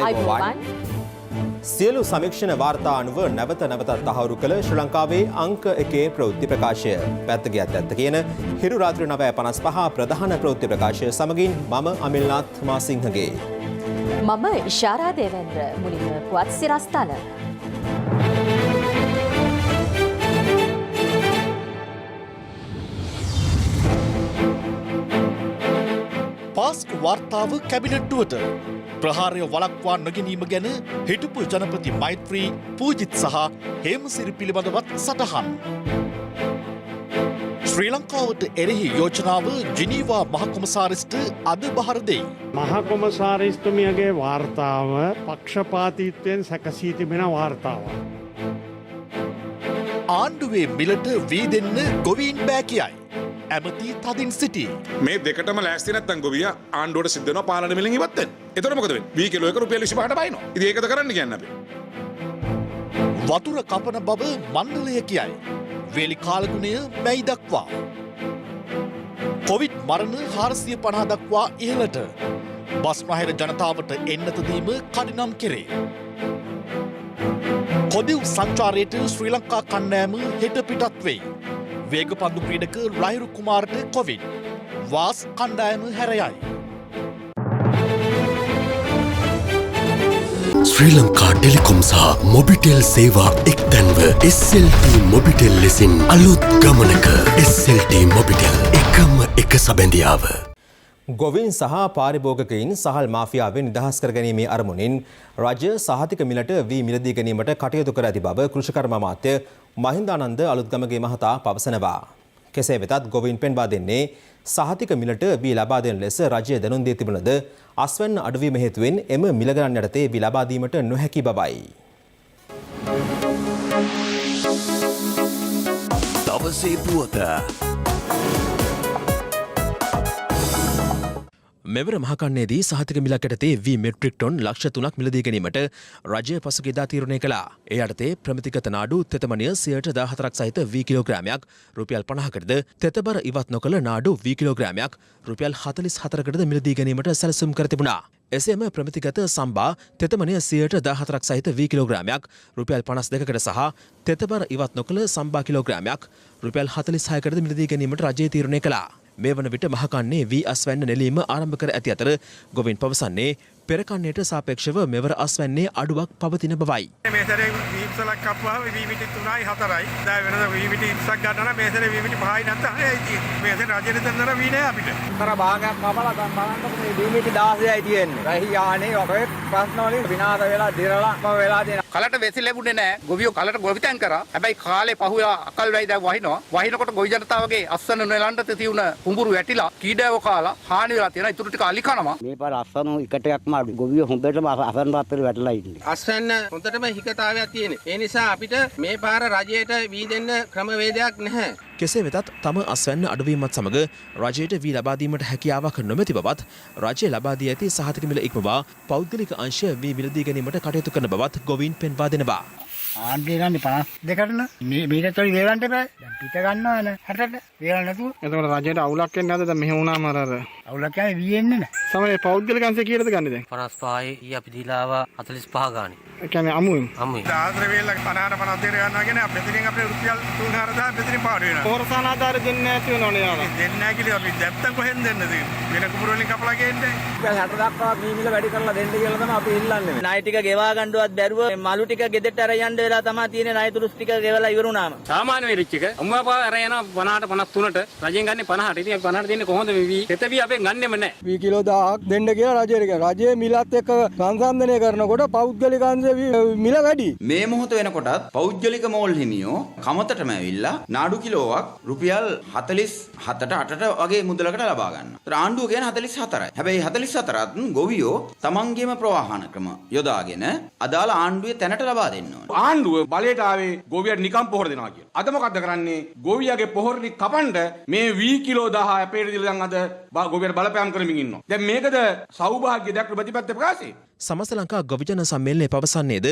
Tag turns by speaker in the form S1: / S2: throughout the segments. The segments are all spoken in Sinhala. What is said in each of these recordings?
S1: අයිබෝවන් සියලු සමීක්ෂණ වාර්තා අනුව නැවත නැවතත් තහවුරු කළ ශ්‍රී ලංකාවේ අංක 1 ප්‍රවෘත්ති ප්‍රකාශය පැත්තගියත් ඇත්ත කියන හිරු රාත්‍රී 9:55 ප්‍රධාන ප්‍රවෘත්ති ප්‍රකාශය සමගින් මම අමිල්නාත් මාසිංහගේ
S2: මම ඉෂාරා දේවේන්ද්‍ර මුලින්ම පුවත් සිරස්තල
S3: පාස්ක් වාර්තාව කැබිනට්ටුවට ප්‍රහාරය වළක්වා නොගැනීම ගැන හිටපු ජනපති මෛත්‍රී පූජිත් සහ හේමසිරි පිළිබඳවත් සටහන්. ශ්‍රී ලංකාවට එරෙහි යෝජනාව ජිනීවා මහකොමසාරිස්ට අද බහර දෙයි.
S4: මහකොමසාරිස්තුමියගේ වාර්තාව පක්ෂපාතීත්වයෙන් සැකසී තිබෙන වාර්තාවක්.
S3: ආණ්ඩුවේ මිලට වී දෙන්න ගොවීන් බෑ කියයි. ඇමති තදින් සිටි.
S5: මේ දෙකටම ලෑස්ති නැත්නම් ගොවියා ආණ්ඩුවට සිද්ධ වෙනවා පාලන මිලෙන් ඉවත් වෙන්න. එතකොට මොකද වෙන්නේ? වී කිලෝ එක රුපියල් 25ට බයිනවා. ඉතින් ඒකද කරන්න කියන්නේ අපි.
S3: වතුර කපන බව මණ්ඩලය කියයි. වේලි කාලගුණය මැයි දක්වා. කොවිඩ් මරණ 450 දක්වා ඉහළට. බස්නාහිර ජනතාවට එන්නත දීම කඩිනම් කෙරේ. කොදිව් සංචාරයට ශ්‍රී ලංකා කණ්ඩායම හෙට පිටත් වෙයි. වේගපන්දු ක්‍රීඩක රයිරු කුමාරට කොවිඩ්. වාස් කණ්ඩායම හැරයයි.
S6: ශ්‍රී ලංකා ටෙලිකොම් සහ මොබිටෙල් සේවා එක්තැන්ව SLT මොබිටෙල් ලෙසින් අලුත් ගමනක SLT මොබිටෙල් එකම එක සබැඳියාව.
S1: ගොවීන් සහ පාරිභෝගිකයින් සහල් මාෆියාවෙන් නිදහස් කර ගැනීමේ අරමුණින් රජය සහතික මිලට වී මිලදී ගැනීමට කටයුතු කර ඇති බව කෘෂිකර්ම අමාත්‍ය මහින්දානන්ද අලුත්ගමගේ මහතා පවසනවා. කෙසේ වෙතත් ගොවීන් පෙන්වා දෙන්නේ සහතික මිලට වී ලබා දෙන ලෙස රජය දැනුම් දී තිබුණද අස්වැන්න අඩුවීම හේතුවෙන් එම මිල ගණන් යටතේ වී ලබා දීමට නොහැකි බවයි.
S6: දවසේ පුවත
S7: මෙවර මහකන්නේදී සහතික මිලක් යටතේ වී මෙට්‍රික් ටොන් ලක්ෂ 3ක් මිලදී ගැනීමට රජය පසුගියදා තීරණය කළා. ඒ යටතේ ප්‍රමිතිගත නාඩු තෙතමනිය 14ක් සහිත වී කිලෝග්‍රෑමයක් රුපියල් 50කටද තෙතබර ඉවත් නොකළ නාඩු වී කිලෝග්‍රෑමයක් රුපියල් 44කටද මිලදී ගැනීමට සැලසුම් කර තිබුණා. එසේම ප්‍රමිතිගත සම්බා තෙතමනිය 14ක් සහිත වී කිලෝග්‍රෑමයක් රුපියල් 52කට සහ තෙතබර ඉවත් නොකළ සම්බා කිලෝග්‍රෑමයක් රුපියල් 46කටද මිලදී ගැනීමට රජය තීරණය කළා. මේ වන විට මහකන්නේ වී අස්වැන්න නෙලීම ආරම්භ කර ඇති අතර ගොවින් පවසන්නේ පෙරකන්නයට සාපේක්ෂව මෙවර අස්වැන්නේ අඩුවක් පවතින බවයි.
S8: මේ සැරේ වී ඉස්සලක් කපුවා වී මිටි 3යි 4යි. දැන් වෙනද වී මිටි 20ක් ගන්නවා නම් මේ සැරේ වී මිටි 5යි නැත්නම් ඒ තියෙන්නේ. මේ සැරේ රජයේ දෙන්නර වී නෑ අපිට.
S9: අර භාගයක් කපලා දැන් බලන්නකො මේ වී මිටි 16යි තියෙන්නේ. රහි යානේ ඔකේ ප්‍රශ්න වලින් විනාශ වෙලා දිරලා වෙලා තියෙනවා.
S10: කලට වෙසි ලැබුණේ නෑ. ගොවියෝ කලට ගොවිතැන් කරා. හැබැයි කාලේ පහුවෙලා අකල් වෙයි දැන් වහිනවා. වහිනකොට ගොවි ජනතාවගේ අස්වැන්න නෙලන්ට තියුණ කුඹුරු වැටිලා කීඩෑව කාලා හානි වෙලා තියෙනවා. ඊටු ටික අලි කනවා.
S9: මේ පාර අස්වැන්න එකටයක්ම අඩු. ගොවියෝ හොඳටම අසරණ පාත්‍රේ වැටලා ඉන්නේ.
S11: අස්වැන්න හොඳටම හිකතාවයක් තියෙනවා. ඒ නිසා අපිට මේ පාර රජයට වී දෙන්න ක්‍රමවේදයක් නැහැ.
S7: කෙසේ වෙතත් තම අස්වැන්න අඩුවීමත් සමග රජයට වී ලබා දීමට හැකියාවක් නොමැති බවත් රජය ලබා දී ඇති සහතික මිල ඉක්මවා පෞද්ගලික අංශ වී මිලදී ගැනීමට කටයුතු කරන බවත් ගොවීන් පෙන්වා දෙනවා.
S9: ආණ්ඩුවේ ගන්නේ 52ට නේ මේකට වලි වේලන්න එපා. දැන් පිට ගන්නවනේ 60ට වේලන්න නැතුව.
S4: එතකොට රජයට අවුලක් එන්නේ නැද්ද? දැන් මෙහෙම වුණාම අර
S9: අවුලක් කියන්නේ වී එන්නේ නැහැ.
S4: සමහර පෞද්ගලික අංශය කීයටද ගන්නේ දැන්?
S12: 55යි ඊ අපි දීලාව 45 ගානේ.
S4: ඒ කියන්නේ අමුයෙන්.
S12: අමුයෙන්.
S8: ආශ්‍රය වේලක් 50ට 50 දෙර ගන්නවා කියන්නේ මෙතනින් අපේ රුපියල් 3000 මෙතනින් පාඩු වෙනවා.
S4: පෝරසාන ආධාර දෙන්නේ නැති වෙනවනේ යාලා.
S8: දෙන්නේ නැහැ කියලා අපි දැත්තම් කොහෙන් දෙන්නද? වෙන කුඹුරු වලින් කපලා ගේන්නේ.
S9: 60 දක්වා වී මිල වැඩි කරලා දෙන්න කියලා තමයි අපි ඉල්ලන්නේ. ණය ටික ගෙවා ගන්නවත් බැරුව මලු ටික ගෙදරට අර යන්න වෙලා තමයි තියෙන්නේ. ණය ටික ගෙවලා ඉවරුණාම
S10: සාමාන්‍ය වෙරිච් එක අම්මාපා අර යනවා 50ට 53ට රජෙන් ගන්නේ 50ට. ඉතින් 50ට දෙන්නේ කොහොමද මේ වී? තෙත වී අපෙන් ගන්නෙම නැහැ.
S9: වී කිලෝ 1000ක් දෙන්න කියලා රජයට කියනවා. රජයේ මිලත් එක්ක සංසන්දනය කරනකොට පෞද්ගලික අංශයේ මිල වැඩි.
S13: මේ මොහොත වෙනකොටත් පෞද්ගලික මෝල් හිමියෝ කමතටම ඇවිල්ලා නාඩු කිලෝවක් රුපියල් 47ට 8ට වගේ මුදලකට ලබා ගන්නවා. ඒතර ආණ්ඩුව කියන්නේ 44යි. හැබැයි 44ත් ගොවියෝ තමන්ගේම ප්‍රවාහන ක්‍රම යොදාගෙන අදාළ ආණ්ඩුවේ තැනට ලබා දෙන්න ඕනේ.
S5: ආණ්ඩුව බලයට ආවේ ගොවියට නිකම් පොහොර දෙනවා කියලා. අද මොකද්ද කරන්නේ? ගොවියාගේ පොහොරනි කපන්න මේ වී කිලෝ 1000 අපේට දීලා දැන් අද ගොවියට බලපෑම් කරමින් ඉන්නවා. දැන් මේකද සෞභාග්‍ය දක්ව ප්‍රතිපත්ති ප්‍රකාශය?
S7: සමස්ත ලංකා ගොවිජන සම්මේලනය පවසන්නේද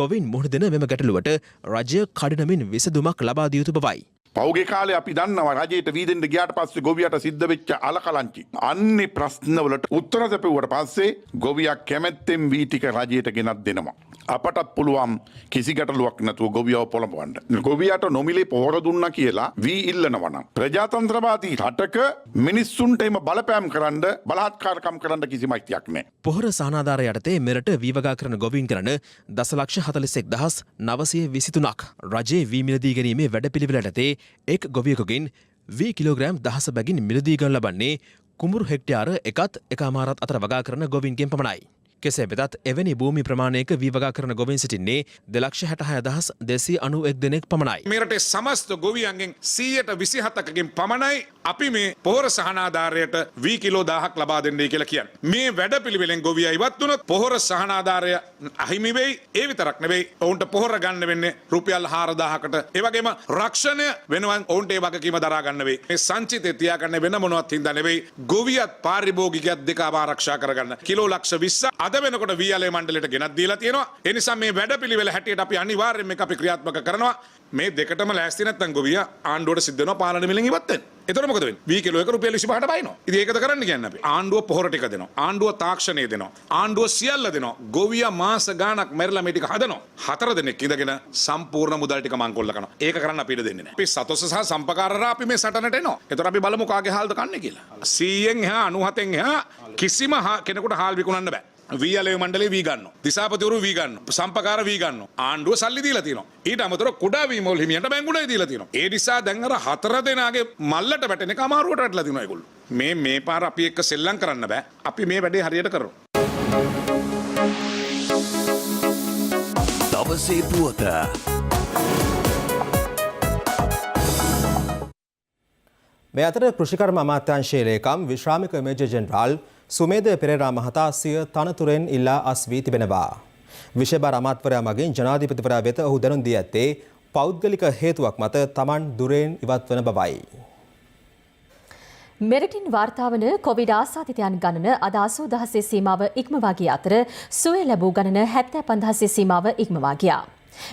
S7: ගොවින් මුහුණ දෙන මෙම ගැටලුවට රජය කඩිනමින් විසඳුමක් ලබා දිය යුතු බවයි.
S8: පෞගේ කාලේ අපි දන්නවා රජයට වී දෙන්න ගියාට පස්සේ ගොවියට සිද්ධ වෙච්ච අලකලංචි. අන්නේ ප්‍රශ්නවලට උත්තර දෙපුවට පස්සේ ගොවියා කැමැත්තෙන් වී ටික රජයට ගෙනත් දෙනවා. අපටත් පුළුවන් කිසි ගැටලුවක් නැතුව ගොවියව පොළඹවන්න. ගොවියට නොමිලේ පොහොර දුන්නා කියලා වී ඉල්ලනවා නම් ප්‍රජාතන්ත්‍රවාදී රටක මිනිස්සුන්ට එම බලපෑම් කරන්න බලහත්කාරකම් කරන්න කිසිම අයිතියක් නැහැ.
S7: පොහොර සහනාධාර යටතේ මෙරට වීවගා කරන ගොවීන් කරන දසලක්ෂ 41,923ක් රජයේ වී මිලදී ගැනීමේ වැඩපිළිවෙල යටතේ එක් ගොවියෙකුගෙන් වී කිලෝග්‍රෑම් 1000 බැගින් මිලදී ගනු ලබන්නේ කුඹුරු හෙක්ටයාර 1.1 අතර වගා කරන ගොවීන්ගෙන් පමණයි. කෙසේ වෙතත් එවැනි භූමි ප්‍රමාණයක වී වගා කරන ගොවීන් සිටින්නේ 266,291 දෙනෙක් පමණයි.
S8: මේ රටේ සමස්ත ගොවියන්ගෙන් 127%කින් පමණයි අපි මේ පොහොර සහනාධාරයට වී කිලෝ 1000ක් ලබා දෙන්නේ කියලා කියන්නේ. මේ වැඩපිළිවෙලෙන් ගොවියා ඉවත් වුණොත් පොහොර සහනාධාරය අහිමි වෙයි. ඒ විතරක් නෙවෙයි ඔවුන්ට පොහොර ගන්න වෙන්නේ රුපියල් 4,000කට. ඒ වගේම රක්ෂණය වෙනුවෙන් ඔවුන්ට ඒ වගකීම දරා ගන්න වෙයි. මේ සංචිතය තියාගන්න වෙන මොනවත් හින්දා නෙවෙයි. ගොවියත් පාරිභෝගිකයත් දෙකම ආරක්ෂා කරගන්න. කිලෝ ලක්ෂ 20 අද වෙනකොට වීඇලේ මණ්ඩලයට ගෙනත් දීලා තියෙනවා. ඒ නිසා මේ වැඩපිළිවෙල හැටියට අපි අනිවාර්යයෙන් මේක අපි ක්‍රියාත්මක කරනවා. මේ දෙකටම ලෑස්ති නැත්නම් ගොවියා ආණ්ඩුවට සිද්ධ වෙනවා පාලන මිලෙන් ඉවත් වෙන්න. එතකොට මොකද වෙන්නේ? වී කිලෝ එක රුපියල් 25ට බයිනවා. ඉතින් ඒකද කරන්න කියන්නේ අපි. ආණ්ඩුව පොහොර ටික දෙනවා. ආණ්ඩුව තාක්ෂණය දෙනවා. ආණ්ඩුව සියල්ල දෙනවා. ගොවියා මාස ගාණක් මැරිලා මේ ටික හදනවා. 4 දෙනෙක් ඉඳගෙන සම්පූර්ණ මුදල් ටික මංකොල්ල කරනවා. ඒක කරන්න අපිට දෙන්නේ නැහැ. අපි සතොස්ස සහ සම්පකාරරා අපි මේ සටනට එනවා. එතකොට අපි බලමු කාගේ හාල්ද කන්නේ කියලා. 100න් එහා 97න් එහා කිසිම කෙනෙකුට හාල් විකුණන්න බෑ. වීඇලේ මණ්ඩලේ වී ගන්නවා. දිසාපතිවරු වී ගන්නවා. සම්පකාර වී ගන්නවා. ආණ්ඩුව සල්ලි දීලා තියෙනවා. ඊට අමතරව කුඩා වී මොල් හිමියන්ට බැංකුවටයි දීලා තියෙනවා. ඒ නිසා දැන් අර 4 දෙනාගේ මල්ලට වැටෙන එක අමාරුවට වැටලා තියෙනවා ඒගොල්ලෝ. මේ පාර අපි එක්ක සෙල්ලම් කරන්න බෑ. අපි මේ වැඩේ හරියට කරමු.
S6: දවසේ පුවත.
S1: මේ අතර කෘෂිකර්ම අමාත්‍යාංශයේ ලේකම් විශ්‍රාමික මේජර් ජෙනරාල් සුමේද පෙරේරා මහතා සිය තනතුරෙන් ඉල්ලා අස්වී තිබෙනවා. විශේෂ අමාත්‍යවරයා මගින් ජනාධිපතිවරයා වෙත ඔහු දැනුම් දී ඇත්තේ පෞද්ගලික හේතුවක් මත Taman දුරෙන් ඉවත් වන බවයි.
S2: මෙරටින් වාර්තා වන කොවිඩ් ආසාදිතයන් ගණන අද 80000 සීමාව ඉක්මවා ගිය අතර සුවය ලැබූ ගණන 75000 සීමාව ඉක්මවා ගියා.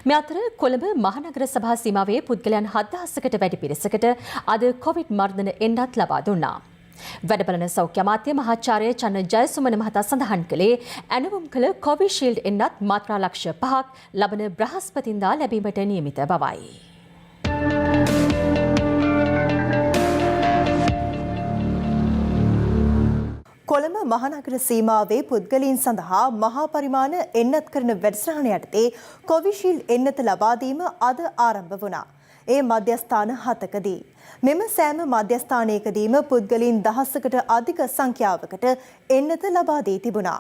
S2: මේ අතර කොළඹ මහනගර සභා සීමාවේ පුද්ගලයන් 7000කට වැඩි පිරිසකට අද කොවිඩ් මර්ධන එන්නත් ලබා දුන්නා. වැඩබලන සෞඛ්‍ය අමාත්‍ය මහාචාර්ය චන්න ජයසුමන මහතා සඳහන් කළේ ඇනවුම් කළ කොවිෂීල්ඩ් එන්නත් මාත්‍රා ලක්ෂ 5ක් ලබන බ්‍රහස්පතින්දා ලැබීමට නියමිත බවයි.
S14: කොළඹ මහනගර සීමාවේ පුද්ගලයන් සඳහා මහා පරිමාණ එන්නත් කරන වැඩසටහන යටතේ කොවිෂීල්ඩ් එන්නත ලබා දීම අද ආරම්භ වුණා. ඒ මධ්‍යස්ථාන 7කදී. මෙම සෑම මධ්‍යස්ථානයකදීම පුද්ගලයන් 1000කට අධික සංඛ්‍යාවකට එන්නත ලබා දී තිබුණා.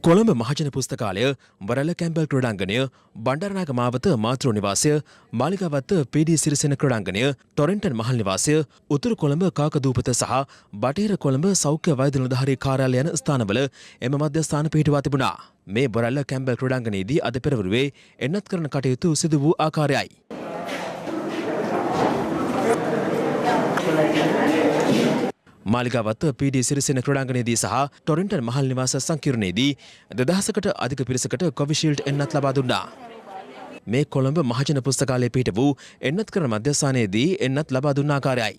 S7: කොළඹ මහජන පුස්තකාලය, වරල කැම්බල් ක්‍රඩාංගණය, බණ්ඩාරනායක මාවත මාතෘ නිවාසය, මාලිගාවත්ත පීඩී සිරිසෙන ක්‍රඩාංගණය, ටොරෙන්ටන් මහල් නිවාසය, උතුරු කොළඹ කාකදූපත සහ බටහිර කොළඹ සෞඛ්‍ය වෛද්‍ය නිලධාරී කාර්යාලය යන ස්ථානවල එම මධ්‍යස්ථාන පිහිටුවා තිබුණා. මේ වරල කැම්බල් ක්‍රඩාංගණයේදී අද පෙරවරුවේ එන්නත් කරන කටයුතු සිදු වූ ආකාරයයි. මාලිගාවත්ත පීඩී සිරිසෙන ක්‍රඩාංගණයේදී සහ ටොරෙන්ටන් මහල් නිවාස සංකීර්ණයේදී 2000කට අධික පිරිසකට කොවිෂීල්ඩ් එන්නත් ලබා දුන්නා. මේ කොළඹ මහජන පුස්තකාලයේ පිහිට වූ එන්නත් කරන මධ්‍යස්ථානයේදී එන්නත් ලබා දුන්න ආකාරයයි.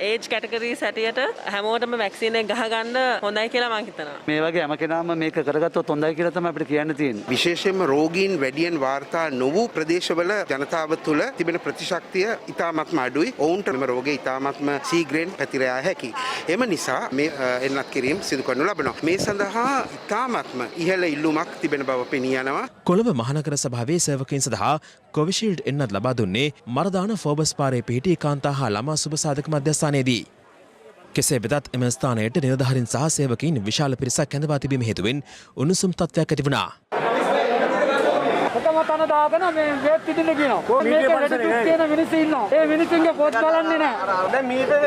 S15: ඒජ් කැටගරීස් හැටියට හැමෝටම වැක්සින් එක ගහගන්න හොඳයි කියලා මම හිතනවා.
S16: මේ වගේ හැම කෙනාම මේක කරගත්තොත් හොඳයි කියලා තමයි අපිට කියන්න තියෙන්නේ.
S11: විශේෂයෙන්ම රෝගීන් වැඩියෙන් වාර්තා නොවූ ප්‍රදේශවල ජනතාව තුළ තිබෙන ප්‍රතිශක්තිය ඉතාමත්ම අඩුයි. ඔවුන්ට මෙම රෝගය ඉතාමත්ම ශීඝ්‍රයෙන් පැතිර යා හැකියි. එම නිසා මේ එන්නත් කිරීම සිදු කරනු ලබනවා. මේ සඳහා ඉතාමත්ම ඉහළ ඉල්ලුමක් තිබෙන බව පෙනී යනවා.
S7: කොළඹ මහනගර සභාවේ සේවකයන් සඳහා කොවිෂීල්ඩ් එන්නත් ලබා දුන්නේ මරදාන ෆෝබස් පාරේ පිහිටි කාන්තා හා ළමා සුබසාධක මධ්‍යස්ථානයේදී. කෙසේ වෙතත් එම ස්ථානයට නිලධාරීන් සහ සේවකයින් විශාල පිරිසක් ඇඳවා තිබීම හේතුවෙන් උණුසුම් තත්ත්වයක් ඇති වුණා.
S17: තන දාගෙන මේ වේත් පිටින්න කියනවා. මේක රෙඩි තියෙන මිනිස්සු ඉන්නවා. ඒ මිනිස්සුන්ගේ පොත් බලන්නේ නැහැ. දැන් මීටර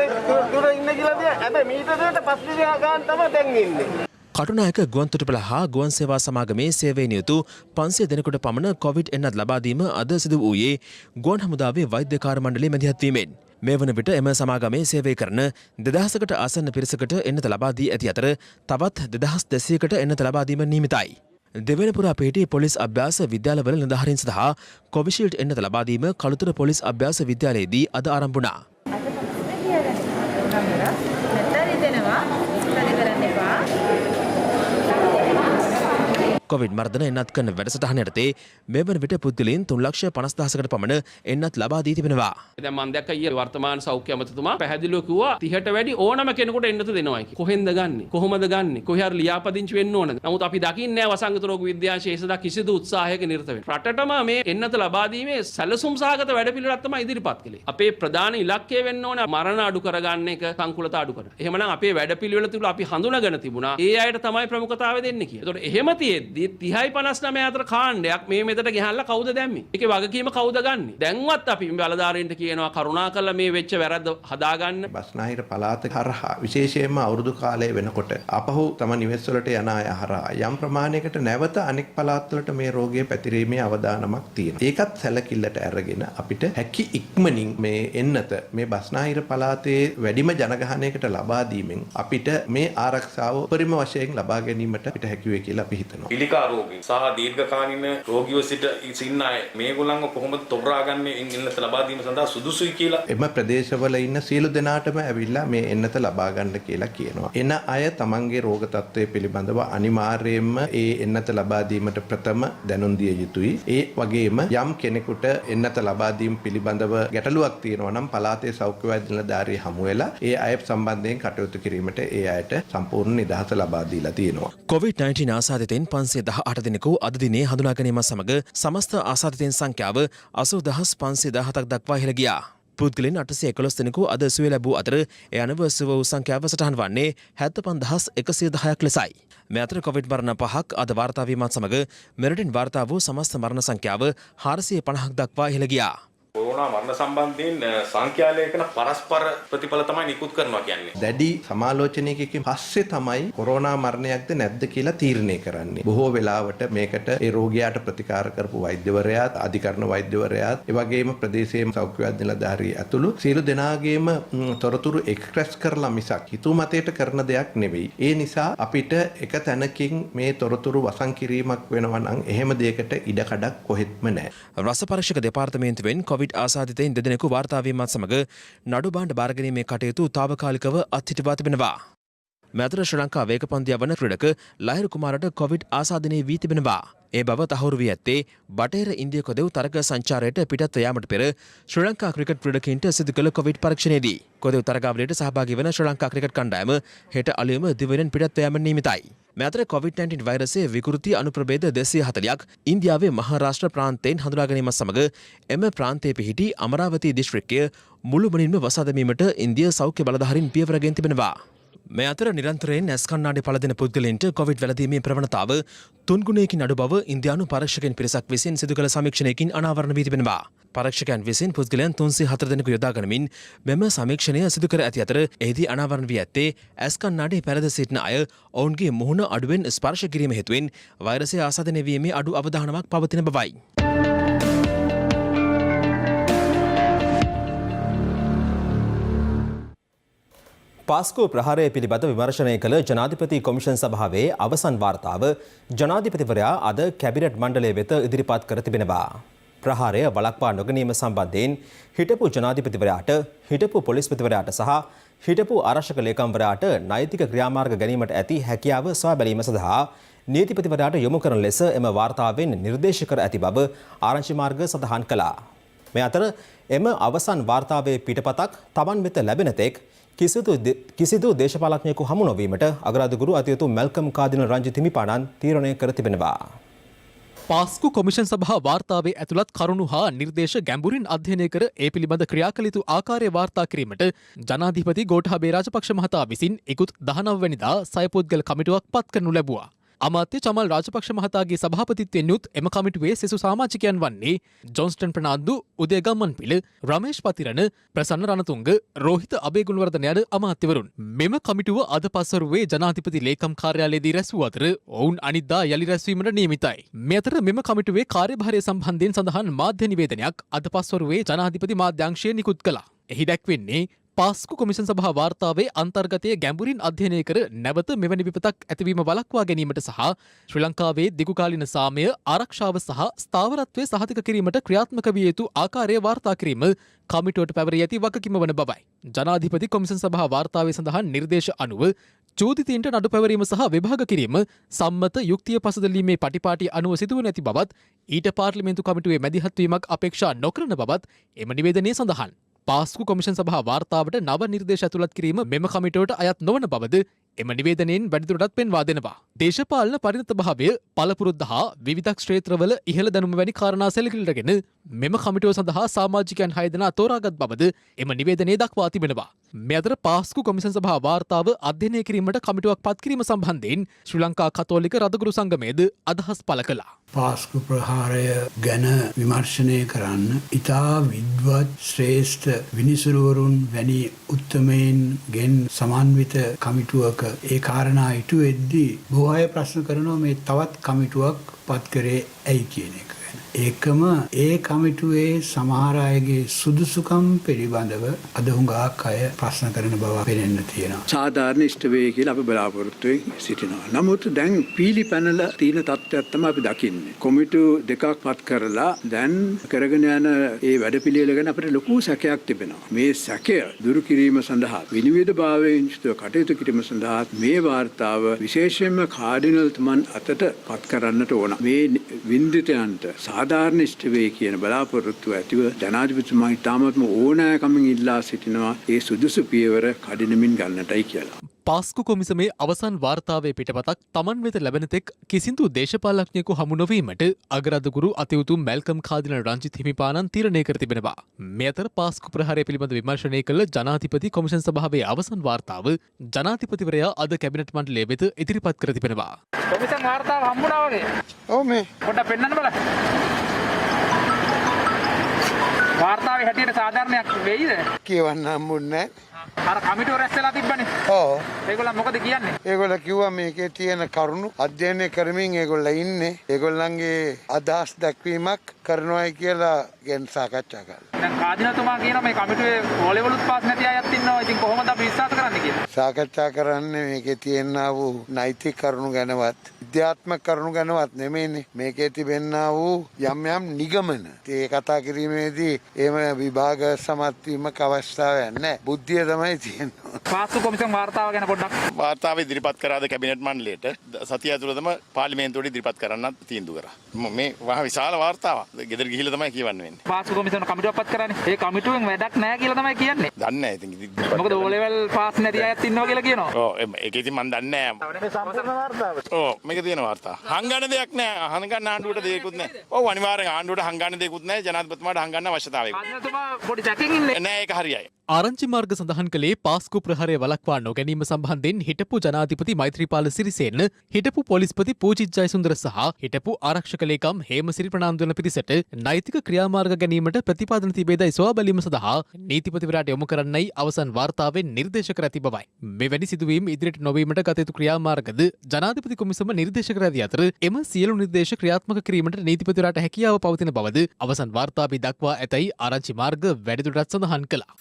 S17: දුර ඉන්න කියලා තියා. හැබැයි මීටරයට පස්සේ ගාන තමයි දැන් ඉන්නේ.
S7: කටුනායක ගුවන්තොටුපළ හා ගුවන් සේවා සමාගමේ සේවයේ නියුතු 500 දෙනෙකුට පමණ කොවිඩ් එන්නත් ලබා දීම අද සිදු වූයේ ගුවන් හමුදාවේ වෛද්‍ය කාර්ය මණ්ඩලයේ මැදිහත් වීමෙන්. මේ වන විට එම සමාගමේ සේවය කරන 2000කට ආසන්න පිරිසකට එන්නත ලබා දී ඇති අතර තවත් 2200කට එන්නත ලබා දීම නියමිතයි. දෙවනපුර පිහිටි පොලිස් අභ්‍යාස විද්‍යාලවල නිලධාරීන් සඳහා කොවිෂීල්ඩ් එන්නත ලබා දීම කළුතර පොලිස් අභ්‍යාස විද්‍යාලයේදී අද ආරම්භ වුණා. කොවිඩ් මර්ධන එන්නත් කරන වැඩසටහන යටතේ මේ වන විට පුද්ගලයන් 3,50,000කට පමණ එන්නත් ලබා දී තිබෙනවා.
S18: දැන් මම දැක්ක ඊයේ වර්තමාන සෞඛ්‍ය අමාත්‍යතුමා පැහැදිලිව කිව්වා 30ට වැඩි ඕනම කෙනෙකුට එන්නත දෙනවා කියලා. කොහෙන්ද ගන්නෙ? කොහොමද ගන්නෙ? කොහේ හරි ලියාපදිංචි වෙන්න ඕනද? නමුත් අපි දකින්නේ නැහැ වසංගත රෝග විද්‍යා ශේෂදා කිසිදු උත්සාහයක නිරත වෙන්නේ. රටටම මේ එන්නත ලබා දීමේ සැලසුම් සහගත වැඩපිළිවෙලක් තමයි ඉදිරිපත් කළේ. අපේ ප්‍රධාන ඉලක්කය වෙන්න ඕනේ මරණ අඩු කරගන්න එක, සංකුලතා අඩු කරගන්න. එහෙමනම් අපේ වැඩපිළිවෙල තුල අපි හඳුනාගෙන තිබුණා. ඒ අයට තමයි ප්‍රමුඛතාවය දෙන්නේ කියලා. ඒතකොට එහෙම තියෙද්දි 30-59 අතර කාණ්ඩයක් මේ මෙතට ගහලා කවුද දැම්මේ? ඒකේ වගකීම කවුද ගන්නෙ? දැන්වත් අපි බලධාරීන්ට කියනවා කරුණා කරලා මේ වෙච්ච වැරද්ද හදාගන්න.
S19: බස්නාහිර පළාත හරහා විශේෂයෙන්ම අවුරුදු කාලය වෙනකොට අපහු තම නිවෙස් වලට යන අය හරහා යම් ප්‍රමාණයකට නැවත අනෙක් පළාත් වලට මේ රෝගය පැතිරීමේ අවදානමක් තියෙනවා. ඒකත් සැලකිල්ලට අරගෙන අපිට හැකි ඉක්මනින් මේ එන්නත මේ බස්නාහිර පළාතේ වැඩිම ජනගහනයකට ලබා දීමෙන් අපිට මේ ආරක්ෂාව උපරිම වශයෙන් ලබා ගැනීමට අපිට හැකි වේ කියලා අපි හිතනවා.
S20: පිළිකා රෝගී සහ දීර්ඝකාලීන රෝගීව සිටින අය මේගොල්ලන්ව කොහොමද තොරාගන්නේ එන්නත ලබා දීම සඳහා සුදුසුයි කියලා
S19: එම ප්‍රදේශවල ඉන්න සියලු දෙනාටම ඇවිල්ලා මේ එන්නත ලබා ගන්න කියලා කියනවා. එන අය තමන්ගේ රෝග තත්ත්වය පිළිබඳව අනිවාර්යයෙන්ම ඒ එන්නත ලබා දීමට ප්‍රථම දැනුම් දිය යුතුයි. ඒ වගේම යම් කෙනෙකුට එන්නත ලබා දීම පිළිබඳව ගැටලුවක් තියෙනවා නම් පළාතේ සෞඛ්‍ය වෛද්‍ය නිලධාරිය හමු වෙලා ඒ අය සම්බන්ධයෙන් කටයුතු කිරීමට ඒ අයට සම්පූර්ණ නිදහස ලබා දීලා තියෙනවා.
S7: COVID-19 ආසාදිතයින් 518 දෙනෙකු අද දිනේ හඳුනා ගැනීම සමග සමස්ත ආසාදිතයින් සංඛ්‍යාව 80517ක් දක්වා ඉහළ ගියා. පුද්ගලයන් 811 දෙනෙකු අද සුවය ලැබූ අතර ඒ අනුව සුව වූ සංඛ්‍යාව සටහන් වන්නේ 75110ක් ලෙසයි. මේ අතර කොවිඩ් මරණ 5ක් අද වාර්තා වීමත් සමග මෙරටින් වාර්තා වූ සමස්ත මරණ සංඛ්‍යාව 450ක් දක්වා ඉහළ ගියා.
S20: කොරෝනා මරණ සම්බන්ධයෙන් සංඛ්‍යාලයකන පරස්පර ප්‍රතිඵල තමයි නිකුත් කරනවා කියන්නේ.
S19: දැඩි සමාලෝචනයකින් පස්සේ තමයි කොරෝනා මරණයක්ද නැද්ද කියලා තීරණය කරන්නේ. බොහෝ වෙලාවට මේකට ඒ රෝගියාට ප්‍රතිකාර කරපු වෛද්‍යවරයාත්, අධිකරණ වෛද්‍යවරයාත්, ඒ වගේම ප්‍රදේශයේ සෞඛ්‍ය වෛද්‍ය නිලධාරී ඇතුළු සියලු දෙනාගේම තොරතුරු එක්ස්ප්‍රෙස් කරලා මිසක් හිතුමතයට කරන දෙයක් නෙවෙයි. ඒ නිසා අපිට එක තැනකින් මේ තොරතුරු වසන් කිරීමක් වෙනවා නම් එහෙම දෙයකට ඉඩකඩක් කොහෙත්ම නැහැ.
S7: රස පරීක්ෂක දෙපාර්තමේන්තුවෙන් කොවිඩ් ආසාදිතයින් දෙදෙනෙකු වාර්තා වීමත් සමග නඩු භාණ්ඩ බාරගැනීමේ කටයුතු తాවකාලිකව අත්හිටුවා තිබෙනවා. මෙතර ශ්‍රී ලංකා වේගපන්දිය වන ක්‍රීඩක ලහිරු කුමාරට කොවිඩ් ආසාදනය වී තිබෙනවා. ඒ බව තහවුරු වී ඇත්තේ බටහිර ඉන්දිය කොදෙව් තරග සංචාරයට පිටත්ව යාමට පෙර ශ්‍රී ලංකා ක්‍රිකට් ක්‍රීඩකයින්ට සිදු කළ කොවිඩ් පරීක්ෂණයේදී. කොදෙව් තරගාවලියට සහභාගී වන ශ්‍රී ලංකා ක්‍රිකට් කණ්ඩායම හෙට අලුයම දිවයිනෙන් පිටත්ව යාමට නියමිතයි. මේ අතර COVID-19 වෛරසයේ විකෘති අනුප්‍රභේද 240ක් ඉන්දියාවේ මහාරාෂ්ට්‍ර ප්‍රාන්තයෙන් හඳුනා ගැනීම සමග එම ප්‍රාන්තයේ පිහිටි අමරාවතී දිස්ත්‍රික්කය මුළුමනින්ම වසා දැමීමට ඉන්දිය සෞඛ්‍ය බලධාරීන් පියවර ගෙන තිබෙනවා. මේ අතර නිරන්තරයෙන් ඇස් කණ්ණාඩි පළදෙන පුද්ගලයන්ට කොවිඩ් වැළඳීමේ ප්‍රවණතාව 3 ගුණයකින් අඩු බව ඉන්දියානු පරීක්ෂකයන් පිරිසක් විසින් සිදු කළ සමීක්ෂණයකින් අනාවරණ වී තිබෙනවා. පරීක්ෂකයන් විසින් පුද්ගලයන් 304 දෙනෙකු යොදා ගනිමින් මෙම සමීක්ෂණය සිදු කර ඇති අතර එහිදී අනාවරණ වී ඇත්තේ ඇස් කණ්ණාඩි පැළඳ සිටින අය ඔවුන්ගේ මුහුණ අඩුවෙන් ස්පර්ශ කිරීම හේතුවෙන් වෛරසය ආසාදනය වීමේ අඩු අවධානමක් පවතින බවයි.
S1: පාස්කු ප්‍රහාරය පිළිබඳ විමර්ශනය කළ ජනාධිපති කොමිෂන් සභාවේ අවසන් වාර්තාව ජනාධිපතිවරයා අද කැබිනට් මණ්ඩලය වෙත ඉදිරිපත් කර තිබෙනවා. ප්‍රහාරය වළක්වා නොගැනීම සම්බන්ධයෙන් හිටපු ජනාධිපතිවරයාට, හිටපු පොලිස්පතිවරයාට සහ හිටපු ආරක්ෂක ලේකම්වරයාට නෛතික ක්‍රියාමාර්ග ගැනීමට ඇති හැකියාව සොයා බැලීම සඳහා නීතිපතිවරයාට යොමු කරන ලෙස එම වාර්තාවෙන් නිර්දේශ කර ඇති බව ආරංචි මාර්ග සඳහන් කළා. මේ අතර එම අවසන් වාර්තාවේ පිටපතක් Taman වෙත ලැබෙන තෙක් කිසිදු දේශපාලඥයෙකු හමු නොවීමට අගරාධිගුරු අතියුතු මැල්කම් කාදින රංජිත් හිමිපාණන් තීරණය කර තිබෙනවා.
S21: පාස්කු කොමිෂන් සභා වාර්තාවේ ඇතුළත් කරුණු හා නිර්දේශ ගැඹුරින් අධ්‍යයනය කර ඒ පිළිබඳ ක්‍රියා කළ යුතු ආකාරය වාර්තා කිරීමට ජනාධිපති ගෝඨාභය රාජපක්ෂ මහතා විසින් ඉකුත් 19 වැනිදා සයපොත්ගල කමිටුවක් පත් කරනු ලැබුවා. අමාත්‍ය චමල් රාජපක්ෂ මහතාගේ සභාපතිත්වයෙන් යුත් එම කමිටුවේ සෙසු සමාජිකයන් වන්නේ ජොන්ස්ටන් ප්‍රනාන්දු, උදය ගම්මන්පිල, රමේෂ් පතිරණ, ප්‍රසන්න රණතුංග, රෝහිත අබේගුණවර්ධන යන අමාත්‍යවරුන්. මෙම කමිටුව අද පස්වරුවේ ජනාධිපති ලේකම් කාර්යාලයේදී රැස් වූ අතර ඔවුන් අනිද්දා යළි රැස්වීමට නියමිතයි. මේ අතර මෙම කමිටුවේ කාර්යභාරය සම්බන්ධයෙන් සඳහන් මාධ්‍ය නිවේදනයක් අද පස්වරුවේ ජනාධිපති මාධ්‍යාංශය නිකුත් කළා. එහි දැක්වෙන්නේ පාස්කු කොමිෂන් සභා වාර්තාවේ අන්තර්ගතය ගැඹුරින් අධ්‍යයනය කර නැවත මෙවැනි විපතක් ඇතිවීම වළක්වා ගැනීමට සහ ශ්‍රී ලංකාවේ දිගුකාලීන සාමය ආරක්ෂාව සහ ස්ථාවරත්වය සහතික කිරීමට ක්‍රියාත්මක විය යුතු ආකාරය වාර්තා කිරීම කමිටුවට පැවරී ඇති වගකීම වන බවයි. ජනාධිපති කොමිෂන් සභා වාර්තාවේ සඳහන් නිර්දේශ අනුව චෝදිතයින්ට නඩු පැවරීම සහ විභාග කිරීම සම්මත යුක්තිය පසුදැලීමේ පටිපාටි අනුව සිදුව නැති බවත් ඊට පාර්ලිමේන්තු කමිටුවේ මැදිහත්වීමක් අපේක්ෂා නොකරන බවත් එම නිවේදනයේ සඳහන්. පාස්කු කොමිෂන් සභා වාර්තාවට නව නිර්දේශ ඇතුළත් කිරීම මෙම කමිටුවට අයත් නොවන බවද එම නිවේදනයෙන් වැඩිදුරටත් පෙන්වා දෙනවා. දේශපාලන පරිණත භාවය, පළපුරුද්ද හා විවිධ ක්ෂේත්‍රවල ඉහළ දැනුම වැනි කාරණා සැලකිලිටගෙන මෙම කමිටුව සඳහා සමාජිකයන් 6 දෙනා තෝරාගත් බවද එම නිවේදනයේ දක්වා තිබෙනවා. මේ අතර පාස්කු කොමිෂන් සභා වාර්තාව අධ්‍යයනය කිරීමට කමිටුවක් පත් කිරීම සම්බන්ධයෙන් ශ්‍රී ලංකා කතෝලික රදගුරු සංගමයේද අදහස් පළ කළා.
S3: පාස්කු ප්‍රහාරය ගැන විමර්ශනය කරන්න ඉතා විද්වත් ශ්‍රේෂ්ඨ විනිසුරුවරුන් වැනි උත්තමයින් ගෙන් සමන්විත කමිටුවක ඒ කාරණා ඉටු වෙද්දී බොහෝ අය ප්‍රශ්න කරනවා මේ තවත් කමිටුවක් පත් කරේ ඇයි කියන එක ගැන. ඒකම ඒ කමිටුවේ සමහර අයගේ සුදුසුකම් පිළිබඳව අද හුඟක් අය ප්‍රශ්න කරන බව පෙනෙන්න තියෙනවා.
S22: සාධාරණ ඉෂ්ට වේ කියලා අපි බලාපොරොත්තු සිටිනවා. නමුත් දැන් පීලි පැනල තියෙන තත්ත්වයක් තමයි අපි දකින්නේ. කොමිටු දෙකක් පත් කරලා දැන් කරගෙන යන ඒ වැඩපිළිවෙල ගැන අපිට ලොකු සැකයක් තිබෙනවා. මේ සැකය දුරු කිරීම සඳහා විනිවිදභාවයෙන් යුතුව කටයුතු කිරීම සඳහා මේ වාර්තාව විශේෂයෙන්ම කාඩිනල් තුමන් අතට පත් කරන්නට ඕන. මේ වින්දිතයන්ට සාධාරණ ඉෂ්ට වේ කියන බලාපොරොත්තුව ඇතිව ජනාධිපතිතුමා ඉතාමත්ම ඕනෑකමින් ඉල්ලා සිටිනවා ඒ සුදුසු පියවර කඩිනමින් ගන්නටයි කියලා.
S21: පාස්කු කොමිසමේ අවසන් වාර්තාවේ පිටපතක් තමන් වෙත ලැබෙන තෙක් කිසිදු දේශපාලඥයෙකු හමු නොවීමට අගරාධගුරු අතිඋතුම් මැල්කම් කාදිනල් රංජිත් හිමිපාණන් තීරණය කර තිබෙනවා. මේ අතර පාස්කු ප්‍රහාරය පිළිබඳ විමර්ශනය කළ ජනාධිපති කොමිෂන් සභාවේ අවසන් වාර්තාව ජනාධිපතිවරයා අද කැබිනට් මණ්ඩලය වෙත ඉදිරිපත් කර තිබෙනවා.
S17: කොමිෂන් වාර්තාව හම්බුණා වගේ. ඔව් මේ පොඩ්ඩක් පෙන්නන්න බලන්න. වාර්තාවේ හැටියට සාධාරණයක් වෙයිද?
S23: කියවන්න හම්බුන්නේ නැහැ.
S17: අර කමිටුව රැස් වෙලා තිබ්බනේ.
S23: ඔව්.
S17: ඒගොල්ලෝ මොකද කියන්නේ?
S23: ඒගොල්ලෝ කිව්වා මේකේ තියෙන කරුණු අධ්‍යයනය කරමින් ඒගොල්ලෝ ඉන්නේ. ඒගොල්ලන්ගේ අදහස් දැක්වීමක් කරනවායි කියලා ගැන සාකච්ඡා කරලා.
S17: දැන් කාදිනතුමා කියනවා මේ කමිටුවේ ඕලෙවලුත් පාස් නැති අයත් ඉන්නවා. ඉතින් කොහොමද අපි විශ්වාස කරන්නේ කියලා?
S23: සාකච්ඡා කරන්නේ මේකේ තියෙනා වූ නෛතික කරුණු ගැනවත් විද්‍යාත්මක කරුණු ගැනවත් නෙමෙයිනේ. මේකේ තිබෙනා වූ යම් යම් නිගමන. ඒ කතා කිරීමේදී එහෙම විභාග සමත් වීමක අවස්ථාවක් නැහැ. බුද්ධිය තමයි තියෙන්නේ.
S17: පාස්කු කොමිෂන් වාර්තාව ගැන පොඩ්ඩක්.
S24: වාර්තාව ඉදිරිපත් කරාද කැබිනට් මණ්ඩලයට සතිය ඇතුළතම පාර්ලිමේන්තුවට ඉදිරිපත් කරන්න තීන්දුව කරා. මේ වහ විශාල වාර්තාවක්. ගෙදර ගිහිල්ලා තමයි කියවන්න වෙන්නේ.
S17: පාස්කු කොමිෂන් කමිටුවක් පත් කරානේ. ඒ කමිටුවෙන් වැඩක් නැහැ කියලා තමයි කියන්නේ.
S24: දන්නේ නැහැ ඉතින්.
S17: මොකද ඕ ලෙවල් පාස් නැති අයත් ඉන්නවා කියලා කියනවා.
S24: ඔව් ඒක ඉතින් මම දන්නේ නැහැ.
S17: මේ සම්පූර්ණ වාර්තාව.
S24: ඔව් මේක තියෙන වාර්තාව. හංගන්න දෙයක් නැහැ. හංගන්න ආණ්ඩුවට දෙයක්වත් නැහැ. ඔව් අනිවාර්යෙන් ආණ්ඩුවට හංගන්න දෙයක්වත් නැහැ. ජනාධිපතිතුමාට හංගන්න අවශ්‍යතාවයකුත්.
S17: කාදිනතුමා පොඩි සැකකින් ඉන්නේ.
S24: නෑ ඒක හරියයි.
S21: ආරංචි මාර්ග සඳහන් කළේ පාස්කු ප්‍රහාරය වළක්වා නොගැනීම සම්බන්ධයෙන් හිටපු ජනාධිපති මෛත්‍රීපාල සිරිසේන, හිටපු පොලිස්පති පූජිත් ජයසුන්දර සහ හිටපු ආරක්ෂක ලේකම් හේමසිරි ප්‍රනාන්දු වන පිරිසට නෛතික ක්‍රියාමාර්ග ගැනීමට ප්‍රතිපාදන තිබේදයි සොයා බැලීම සඳහා නීතිපතිවරයාට යොමු කරන්නයි අවසන් වාර්තාවෙන් නිර්දේශ කර ඇති බවයි. මෙවැනි සිදුවීම් ඉදිරියට නොවීමට ගත යුතු ක්‍රියාමාර්ගද ජනාධිපති කොමිසම නිර්දේශ කර ඇති අතර එම සියලු නිර්දේශ ක්‍රියාත්මක කිරීමට නීතිපතිවරයාට හැකියාව පවතින බවද අවසන් වාර්තාවේ දක්වා ඇතැයි ආරංචි මාර්ග වැඩිදුරටත් සඳහන් කළා.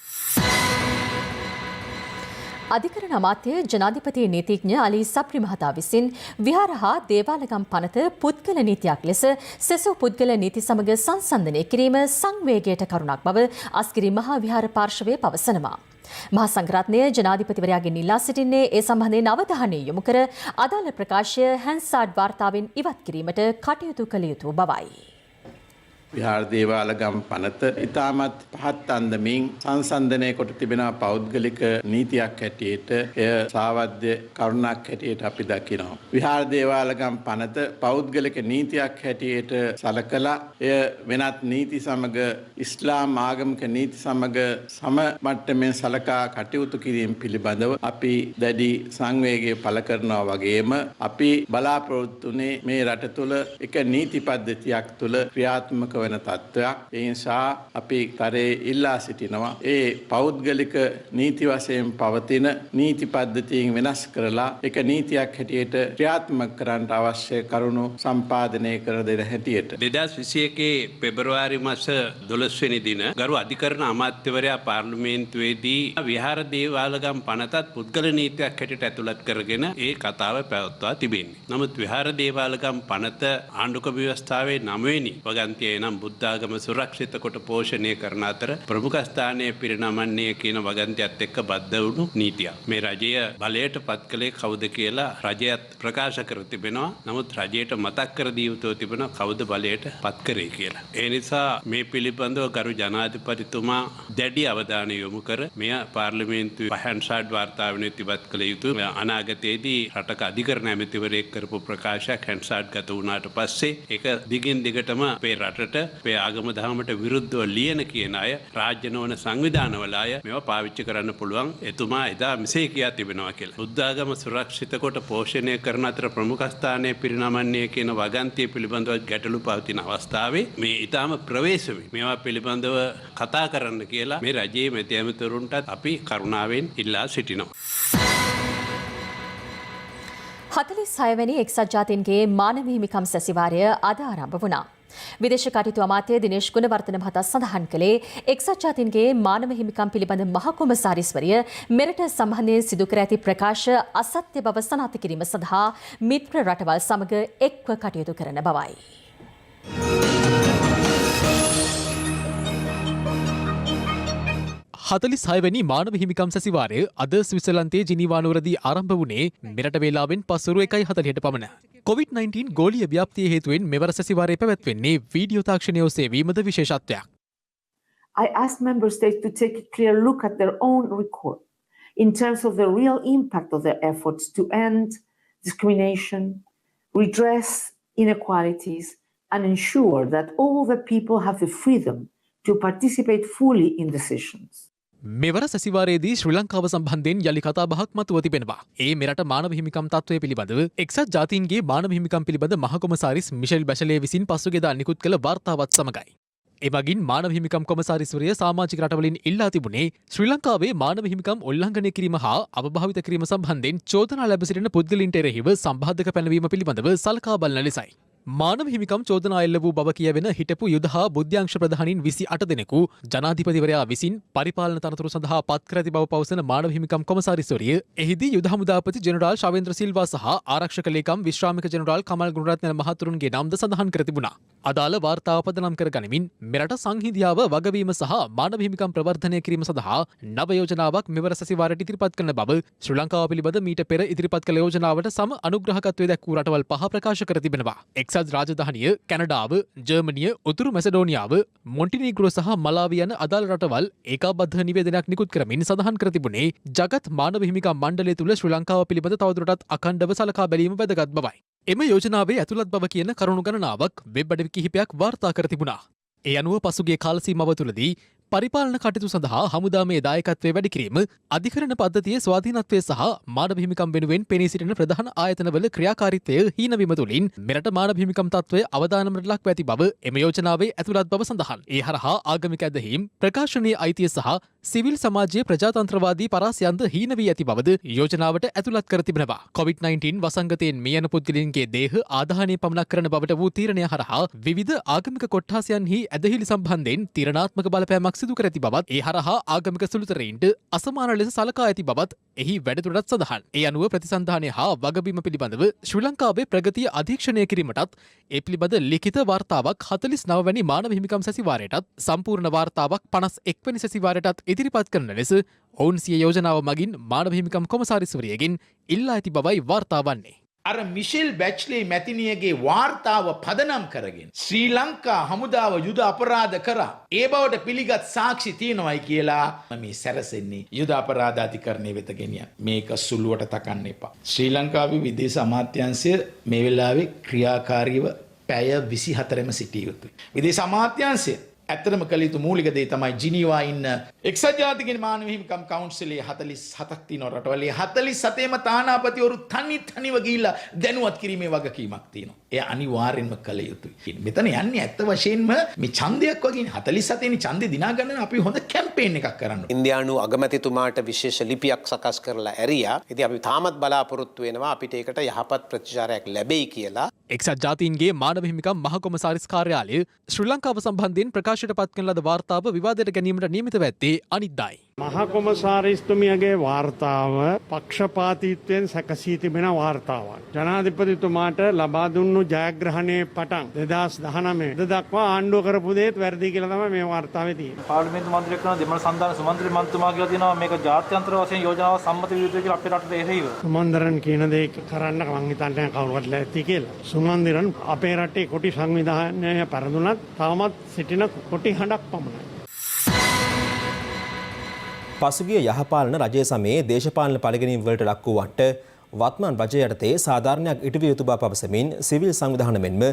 S2: අධිකරණ අමාත්‍ය ජනාධිපති නීතිඥ අලි සප්‍රි මහතා විසින් විහාර හා දේවාලගම් පනත පුද්ගල නීතියක් ලෙස සෙසු පුද්ගල නීති සමග සංසන්දනය කිරීම සංවේගයට කරුණක් බව අස්ගිරි මහා විහාර පාර්ශවය පවසනවා. මහා සංඝරත්නය ජනාධිපතිවරයාගෙන් ඉල්ලා සිටින්නේ ඒ සම්බන්ධයෙන් අවධානය යොමු කර අදාළ ප්‍රකාශය හැන්සාඩ් වාර්තාවෙන් ඉවත් කිරීමට කටයුතු කළ යුතු බවයි.
S19: විහාර දේවාලගම් පනත ඉතාමත් පහත් අන්දමින් සංසන්දනය කොට තිබෙන පෞද්ගලික නීතියක් හැටියට එය සාවද්‍ය කරුණක් හැටියට අපි දකිනවා. විහාර දේවාලගම් පනත පෞද්ගලික නීතියක් හැටියට සලකලා එය වෙනත් නීති සමග ඉස්ලාම් ආගමික නීති සමග සම මට්ටමින් සලකා කටයුතු කිරීම පිළිබඳව අපි දැඩි සංවේගය පළ කරනවා වගේම අපි බලාපොරොත්තු වුණේ මේ රට තුළ එක නීති පද්ධතියක් තුළ ක්‍රියාත්මක
S22: වෙන තත්ත්වයක්. ඒ නිසා අපි තරේ ඉල්ලා සිටිනවා ඒ පෞද්ගලික නීති වශයෙන් පවතින නීති පද්ධතීන් වෙනස් කරලා එක නීතියක් හැටියට ක්‍රියාත්මක කරන්න අවශ්‍ය කරුණු සම්පාදනය කර දෙන හැටියට
S4: 2021 පෙබරවාරි මාස 12 වෙනි දින ගරු අධිකරණ අමාත්‍යවරයා පාර්ලිමේන්තුවේදී විහාර දේවාලගම් පනතත් පුද්ගල නීතියක් හැටියට ඇතුළත් කරගෙන ඒ කතාව පැවැත්වා තිබෙන්නේ. නමුත් විහාර දේවාලගම් පනත ආණ්ඩුක්‍රම ව්‍යවස්ථාවේ 9 වෙනි වගන්තියේ නම් බුද්ධාගම සුරක්ෂිත කොට පෝෂණය කරන අතර ප්‍රමුඛ ස්ථානයේ පිරිනමන්නේ කියන වගන්තියත් එක්ක බද්ධ වුණු නීතියක්. මේ රජය බලයට පත් කළේ කවුද කියලා රජයත් ප්‍රකාශ කර තිබෙනවා. නමුත් රජයට මතක් කර දී යුතුව තිබෙනවා කවුද බලයට පත් කරේ කියලා. ඒ නිසා මේ පිළිබඳව ගරු ජනාධිපතිතුමා දැඩි අවධානය යොමු කර මෙය පාර්ලිමේන්තුවේ හැන්ඩ්සාඩ් වාර්තාවනේ ඉදිරිපත් කළ යුතුයි. අනාගතයේදී රටක අධිකරණ ඇමතිවරයෙක් කරපු ප්‍රකාශයක් හැන්ඩ්සාඩ් ගත වුණාට පස්සේ ඒක දිගින් දිගටම අපේ රටට අපේ ආගම දහමට විරුද්ධව ලියන කියන අය රාජ්‍ය නොවන සංවිධානවල අය මේවා පාවිච්චි කරන්න පුළුවන්. එතුමා එදා මෙසේ කියා තිබෙනවා කියලා. බුද්ධාගම සුරක්ෂිත කොට පෝෂණය කරන අතර ප්‍රමුඛ ස්ථානයේ පිරිනමන්නේ කියන වගන්තිය පිළිබඳව ගැටලු පවතින අවස්ථාවේ මේ ඊටාම ප්‍රවේශමයි මේවා පිළිබඳව කතා කරන්න කියලා මේ රජයේ මැති ඇමතිවරුන්ටත් අපි කරුණාවෙන් ඉල්ලා සිටිනවා.
S2: 46 වැනි එක්සත් ජාතීන්ගේ මානව හිමිකම් සැසිවාරය අද ආරම්භ වුණා. විදේශ කටයුතු අමාත්‍ය දිනේෂ් ගුණවර්ධන මහතා සඳහන් කළේ එක්සත් ජාතීන්ගේ මානව හිමිකම් පිළිබඳ මහ කොමසාරිස්වරිය මෙරට සම්බන්ධයෙන් සිදු කර ඇති ප්‍රකාශ අසත්‍ය බව සනාථ කිරීම සඳහා මිත්‍ර රටවල් සමග එක්ව කටයුතු කරන බවයි.
S21: වැනි මානව හිමිකම් සැසිවාරය අද ස්විට්සර්ලන්තයේ ජිනීවානුවරදී ආරම්භ වුණේ මෙරට වේලාවෙන් පස්වරු 1:40ට පමණ. COVID-19 ගෝලීය ව්‍යාප්තිය හේතුවෙන් මෙවර සැසිවාරය පැවැත්වෙන්නේ වීඩියෝ තාක්ෂණය ඔස්සේ වීමද විශේෂත්වයක්.
S9: I ask member states to take a clear look at their own record in terms of the real impact of their efforts to end discrimination, redress inequalities, and ensure that all the people have the freedom to participate fully in decisions.
S21: මෙවර සැසිවාරයේදී ශ්‍රී ලංකාව සම්බන්ධයෙන් යලි කතාබහක් මතුව තිබෙනවා. ඒ මෙරට මානව හිමිකම් තත්ත්වය පිළිබඳව එක්සත් ජාතීන්ගේ මානව හිමිකම් පිළිබඳ මහ කොමසාරිස් මිෂෙල් බැෂලේ විසින් පසුගියදා නිකුත් කළ වාර්තාවත් සමගයි. එමගින් මානව හිමිකම් කොමසාරිස්වරිය සමාජික රටවලින් ඉල්ලා තිබුණේ ශ්‍රී ලංකාවේ මානව හිමිකම් උල්ලංඝනය කිරීම හා අපභාවිත කිරීම සම්බන්ධයෙන් චෝදනා ලැබ සිටින පුද්ගලයින්ට එරෙහිව සම්බාධක පැනවීම පිළිබඳව සලකා බලන ලෙසයි. මානව හිමිකම් චෝදනා එල්ල වූ බව කියවෙන හිටපු යුද හා බුද්ධ්‍යංශ ප්‍රධානීන් 28 දෙනෙකු ජනාධිපතිවරයා විසින් පරිපාලන තනතුරු සඳහා පත් කර ඇති බව පවසන මානව හිමිකම් කොමසාරිස්වරිය එහිදී යුද හමුදාපති ජෙනරාල් ශවේන්ද්‍ර සිල්වා සහ ආරක්ෂක ලේකම් විශ්‍රාමික ජෙනරාල් කමල් ගුණරත්න මහතුරුන්ගේ නම්ද සඳහන් කර තිබුණා. අදාළ වාර්තාව පදනම් කර ගනිමින් මෙරට සංහිඳියාව වගවීම සහ මානව හිමිකම් ප්‍රවර්ධනය කිරීම සඳහා නව යෝජනාවක් මෙවර සැසිවාරයට ඉදිරිපත් කරන බව ශ්‍රී ලංකාව පිළිබඳ මීට පෙර ඉදිරිපත් කළ යෝජනාවට සම අනුග්‍රහකත්වය දැක්වූ රටවල් 5 ප්‍රකාශ කර තිබෙනවා. එක්සත් රාජධානිය කැනඩාව, ජර්මනිය, උතුරු මැසඩෝනියාව, මොන්ටිනීග්‍රෝ සහ මලාවි යන අදාළ රටවල් ඒකාබද්ධ නිවේදනයක් නිකුත් කරමින් සඳහන් කර තිබුණේ ජගත් මානව හිමිකම් මණ්ඩලය තුළ ශ්‍රී ලංකාව පිළිබඳ තවදුරටත් අඛණ්ඩව සලකා බැලීම වැදගත් බවයි. එම යෝජනාවේ ඇතුළත් බව කියන කරුණු ගණනාවක් වෙබ් අඩවි කිහිපයක් වාර්තා කර තිබුණා. ඒ අනුව පසුගිය කාල සීමාව තුළදී පරිපාලන කටයුතු සඳහා හමුදාමේ දායකත්වය වැඩි කිරීම, අධිකරණ පද්ධතියේ ස්වාධීනත්වය සහ මානව හිමිකම් වෙනුවෙන් පෙනී සිටින ප්‍රධාන ආයතනවල ක්‍රියාකාරීත්වය හීනවීම තුළින් මෙරට මානව හිමිකම් තත්ත්වය අවදානමට ලක්ව ඇති බව එම යෝජනාවේ ඇතුළත් බව සඳහන්. ඒ හරහා ආගමික ඇදහීම්, ප්‍රකාශනීය අයිතිය සහ සිවිල් සමාජයේ ප්‍රජාතන්ත්‍රවාදී පරාසයන්ද හීන වී ඇති බවද යෝජනාවට ඇතුළත් කර තිබෙනවා. COVID-19 වසංගතයෙන් මිය යන පුද්ගලයන්ගේ දේහ ආදාහනය පමණක් කරන බවට වූ තීරණය හරහා විවිධ ආගමික කොට්ඨාසයන්හි ඇදහිලි සම්බන්ධයෙන් තීරණාත්මක බලපෑමක් සිදු කර ඇති බවත්, ඒ හරහා ආගමික සුළුතරයින්ට අසමාන ලෙස සලකා ඇති බවත් එහි වැඩිදුරටත් සඳහන්. ඒ අනුව ප්‍රතිසන්ධානය හා වගබීම පිළිබඳව ශ්‍රී ලංකාවේ ප්‍රගතිය අධීක්ෂණය කිරීමටත් ඒ පිළිබඳ ලිඛිත වාර්තාවක් 49 වැනි මානව හිමිකම් සැසිවාරයටත් සම්පූර්ණ වාර්තාවක් 51 වැනි සැසිවාරයටත් ඉදිරිපත් කරන ලෙස ඔවුන් සිය යෝජනාව මගින් මානව හිමිකම් කොමසාරිස්වරියගෙන් ඉල්ලා ඇති බවයි වාර්තා වන්නේ.
S10: අර මිෂෙල් බැච්ලේ මැතිනියගේ වාර්තාව පදනම් කරගෙන ශ්‍රී ලංකා හමුදාව යුද අපරාධ කරා ඒ බවට පිළිගත් සාක්ෂි තියෙනවයි කියලා මේ සැරසෙන්නේ යුද අපරාධ අධිකරණය වෙත ගෙනියන්න. මේක සුළුවට තකන්න එපා. ශ්‍රී ලංකාවේ විදේශ අමාත්‍යාංශය මේ වෙලාවේ ක්‍රියාකාරීව පැය 24ම සිටිය යුතුයි. විදේශ අමාත්‍යාංශය ඇත්තටම කළ යුතු මූලික දේ තමයි ජිනීවා ඉන්න එක්සත් ජාතික මානව හිමිකම් කවුන්සිලේ 47ක් තියෙනවා රටවලේ 47ම තානාපතිවරු තනිව ගිහිල්ලා දැනුවත් කිරීමේ වගකීමක් තියෙනවා. ඒ අනිවාර්යෙන්ම කළ යුතුයි. මෙතන යන්නේ ඇත්ත වශයෙන්ම මේ ඡන්දයක් වගේ 47 වෙනි ඡන්දේ දිනා ගන්න අපි හොඳ කැම්පේන් එකක් කරන්න.
S5: ඉන්දියානු අගමැතිතුමාට විශේෂ ලිපියක් සකස් කරලා ඇරියා. ඉතින් අපි තාමත් බලාපොරොත්තු වෙනවා අපිට ඒකට යහපත් ප්‍රතිචාරයක් ලැබෙයි කියලා.
S21: එක්සත් ජාතීන්ගේ මානව හිමිකම් මහ කොමසාරිස් කාර්යාලය ශ්‍රී ලංකාව සම්බන්ධයෙන් ප්‍රකාශයට පත් කරන ලද වාර්තාව විවාදයට ගැනීමට නියමිත ඇත්තේ අනිද්දායි.
S17: මහා කොමසාරිස්තුමියගේ වාර්තාව පක්ෂපාතීත්වයෙන් සැකසී තිබෙන වාර්තාවක්. ජනාධිපතිතුමාට ලබා දුන්නු ජයග්‍රහණයේ පටන් 2019 දක්වා ආණ්ඩුව කරපු දේත් වැරදි කියලා තමයි මේ වාර්තාවේ තියෙන්නේ.
S8: පාර්ලිමේන්තු මන්ත්‍රියෙක් කරන දෙමළ සංධාන සුමන්ත්‍රී මන්ත්‍රීතුමා කියලා තියෙනවා මේක ජාත්‍යන්තර වශයෙන් යෝජනාව සම්මත විය යුතුයි කියලා අපේ රටට එරෙහිව. සුමන්දරන් කියන දේ කරන්න මං හිතන්නේ කවුරුවත් ලැහැත්ති කියලා. සුමන්දිරන් අපේ රටේ කොටි සංවිධානය පෙරදුනත් තවමත් සිටින කොටි හඬක් පමණයි.
S1: පසුගිය යහපාලන රජය සමයේ දේශපාලන පරිගැනීම් වලට ලක් වූවට වත්මන් රජය යටතේ සාධාරණයක් ඉටුවිය යුතු බව පවසමින් සිවිල් සංවිධාන මෙන්ම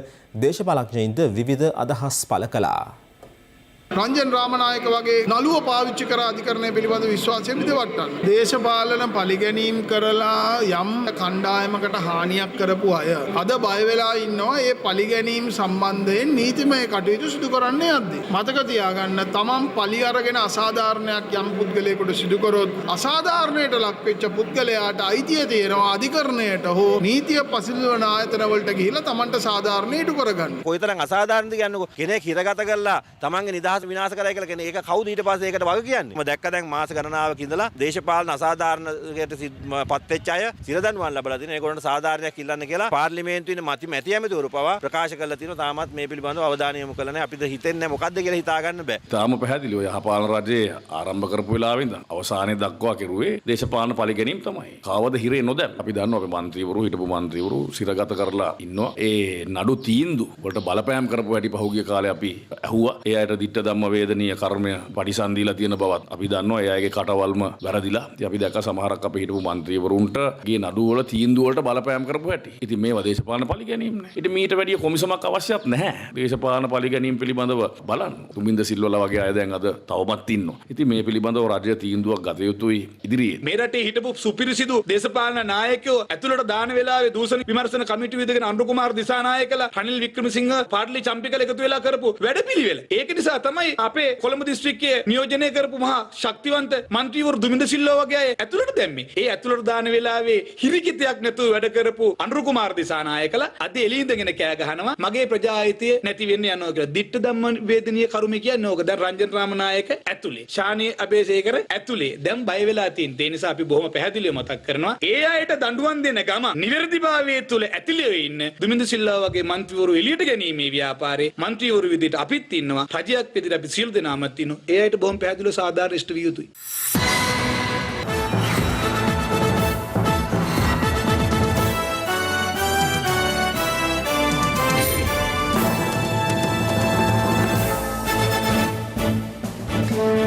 S1: දේශපාලඥයින්ද විවිධ අදහස් පළ කළා.
S12: රංජන් රාමනායක වගේ නළුව පාවිච්චි කර අධිකරණය පිළිබඳ විශ්වාසය විදවට්ටන්න. දේශපාලන පරිගැනීම් කරලා යම් කණ්ඩායමකට හානියක් කරපු අය අද බය වෙලා ඉන්නවා ඒ පරිගැනීම් සම්බන්ධයෙන් නීතිමය කටයුතු සිදු කරන්න යද්දී. මතක තියාගන්න තමන් පලි අරගෙන අසාධාරණයක් යම් පුද්ගලයෙකුට සිදු කරොත් අසාධාරණයට ලක් වෙච්ච පුද්ගලයාට අයිතිය තියෙනවා අධිකරණයට හෝ නීතිය පසුබිම් ආයතන වලට ගිහිල්ලා තමන්ට සාධාරණ ඉටු කරගන්න.
S13: කොයිතරම් අසාධාරණද කියන්නකෝ කෙනෙක් හිරගත කරලා තමන්ගේ නිදහස විනාශ කරයි කියලා කියන්නේ ඒක කවුද ඊට පස්සේ ඒකට වග කියන්නේ? මම දැක්ක දැන් මාස ගණනාවක ඉඳලා දේශපාලන අසාධාරණයට පත් වෙච්ච අය සිරදඬුවම් ලැබලා තියෙනවා. ඒගොල්ලන්ට සාධාරණයක් ඉල්ලන්න කියලා පාර්ලිමේන්තුවේ මැති ඇමතිවරු පවා ප්‍රකාශ කරලා තියෙනවා. තාමත් මේ පිළිබඳව අවධානය යොමු කළා නැහැ. අපිට හිතෙන්නේ මොකද්ද කියලා හිතා ගන්න බෑ.
S20: තාම පැහැදිලිව යහපාලන රජයේ ආරම්භ කරපු වෙලාවෙ ඉඳන් අවසානයේ දක්වා කෙරුවේ දේශපාලන පරිගැනීම් තමයි. කවවද හිරේ නොදැම්. අපි දන්නවා අපේ മന്ത്രിවරු හිටපු മന്ത്രിවරු සිරගත කරලා ඉන්නවා. ඒ නඩු තීන්දුව වලට බලපෑම් කරපු හැටි පහුගිය කාලේ අපි ඇහුවා. ඒ අයට දිට්ඨ ධම්ම වේදනීය කර්මය පරිසම් දීලා තියෙන බවත් අපි දන්නවා. ඒ අයගේ කටවල්ම වැරදිලා. ඉතින් අපි දැක්ක සමහරක් අපේ හිටපු മന്ത്രിවරුන්ට ගේ නඩු වල තීන්දුව වලට බලපෑම් කරපු හැටි. ඉතින් මේවා දේශපාලන පරිගැනීම් නේ. ඉතින් මීට වැඩිය කොමිසමක් අවශ්‍යත් නැහැ. දේශපාලන පරිගැනීම් පිළිබඳව බලන්න. තුමින්ද සිල්වලා වගේ අය දැන් අද තවමත් ඉන්නවා. ඉතින් මේ පිළිබඳව රජය තීන්දුවක් ගත යුතුයි ඉදිරියේ.
S10: මේ රටේ හිටපු සුපිරිසිදු දේශපාලන නායකයෝ ඇතුළට දාන වෙලාවේ දූෂණ විමර්ශන කමිටුව විදගෙන අනුර කුමාර දිසානායකලා රනිල් වික්‍රමසිංහ පාටලි චම්පිකල එකතු වෙලා කරපු වැඩපිළිවෙල. ඒක නිසා තමයි අපේ කොළඹ දිස්ත්‍රික්කයේ නියෝජනය කරපු මහා ශක්තිවන්ත മന്ത്രിවරු දුමින්ද සිල්වා වගේ අය ඇතුළට දැම්මේ. ඒ ඇතුළට දාන වෙලාවේ හිරිකිතයක් නැතුව වැඩ කරපු අනුර කුමාර දිසානායකලා අද එළිය ඉඳගෙන කෑ ගහනවා මගේ ප්‍රජාහිතය නැති වෙන්න යනවා කියලා. දිට්ඨ ධම්ම වේදනීය කරුමේ කියන්නේ ඕක. දැන් රංජන් රාමනායක ඇතුලේ, ශානී අබේසේකර ඇතුලේ දැන් බය වෙලා තියෙන. ඒ නිසා අපි බොහොම පැහැදිලිව මතක් කරනවා. ඒ අයට දඬුවම් දෙන ගම නිවැරදිභාවයේ තුල ඇතිලෙව ඉන්න දුමින්ද සිල්වා වගේ മന്ത്രിවරු එළියට ගැනීමේ ව්‍යාපාරේ മന്ത്രിවරු විදිහට අපිත් ඉන්නවා. රජයක් විදිහට අපි සියලු දෙනාමත් ඉන්නවා. ඒ අයට බොහොම පැහැදිලිව සාධාරණ ඉෂ්ට විය යුතුයි.